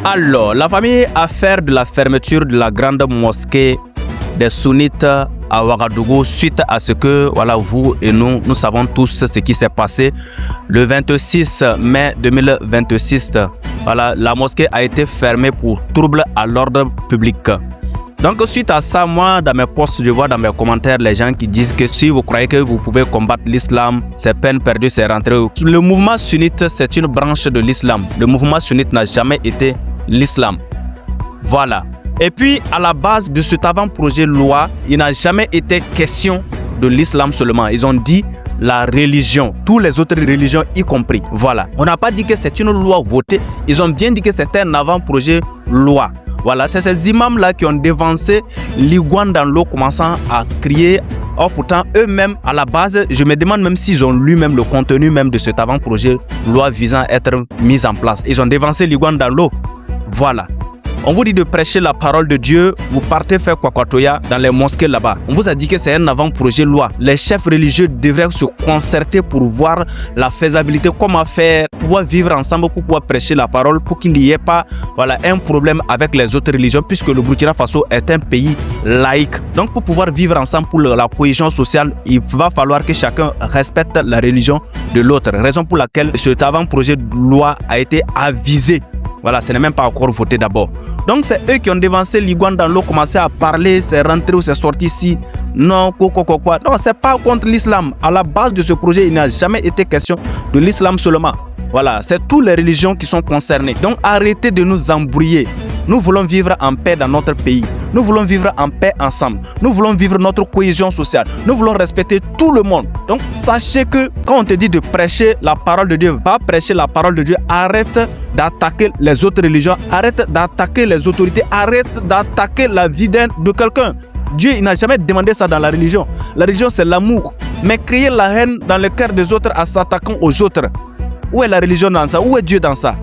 Alors, la famille a fait de la fermeture de la grande mosquée des sunnites à Ouagadougou suite à ce que, voilà, vous et nous savons tous ce qui s'est passé le 26 mai 2026. Voilà, la mosquée a été fermée pour trouble à l'ordre public. Donc, suite à ça, moi, dans mes posts, je vois dans mes commentaires les gens qui disent que si vous croyez que vous pouvez combattre l'islam, c'est peine perdue, c'est rentré. Le mouvement sunnite, c'est une branche de l'islam. Le mouvement sunnite n'a jamais été l'islam. Voilà. Et puis, à la base de cet avant-projet loi, il n'a jamais été question de l'islam seulement. Ils ont dit la religion, toutes les autres religions y compris. Voilà. On n'a pas dit que c'est une loi votée. Ils ont bien dit que c'était un avant-projet loi. Voilà, c'est ces imams-là qui ont dévancé l'iguane dans l'eau, commençant à crier. Or, pourtant, eux-mêmes, à la base, je me demande même s'ils ont lu même le contenu même de cet avant-projet loi visant à être mis en place. Ils ont dévancé l'iguane dans l'eau. Voilà. On vous dit de prêcher la parole de Dieu, vous partez faire Kwakwatoya dans les mosquées là-bas. On vous a dit que c'est un avant-projet loi. Les chefs religieux devraient se concerter pour voir la faisabilité, comment faire, pouvoir vivre ensemble pour pouvoir prêcher la parole, pour qu'il n'y ait pas, voilà, un problème avec les autres religions, puisque le Burkina Faso est un pays laïque. Donc pour pouvoir vivre ensemble pour la cohésion sociale, il va falloir que chacun respecte la religion de l'autre. Raison pour laquelle cet avant-projet de loi a été avisé. Voilà, ce n'est même pas encore voté d'abord. Donc c'est eux qui ont dévancé l'iguane dans l'eau, commencé à parler, c'est rentré ou c'est sorti ici. Non, quoi. Non, c'est pas contre l'islam. À la base de ce projet, il n'a jamais été question de l'islam seulement. Voilà, c'est toutes les religions qui sont concernées. Donc arrêtez de nous embrouiller. Nous voulons vivre en paix dans notre pays. Nous voulons vivre en paix ensemble. Nous voulons vivre notre cohésion sociale. Nous voulons respecter tout le monde. Donc, sachez que quand on te dit de prêcher la parole de Dieu, va prêcher la parole de Dieu. Arrête d'attaquer les autres religions. Arrête d'attaquer les autorités. Arrête d'attaquer la vie de quelqu'un. Dieu, il n'a jamais demandé ça dans la religion. La religion, c'est l'amour. Mais créer la haine dans le cœur des autres en s'attaquant aux autres. Où est la religion dans ça? Où est Dieu dans ça?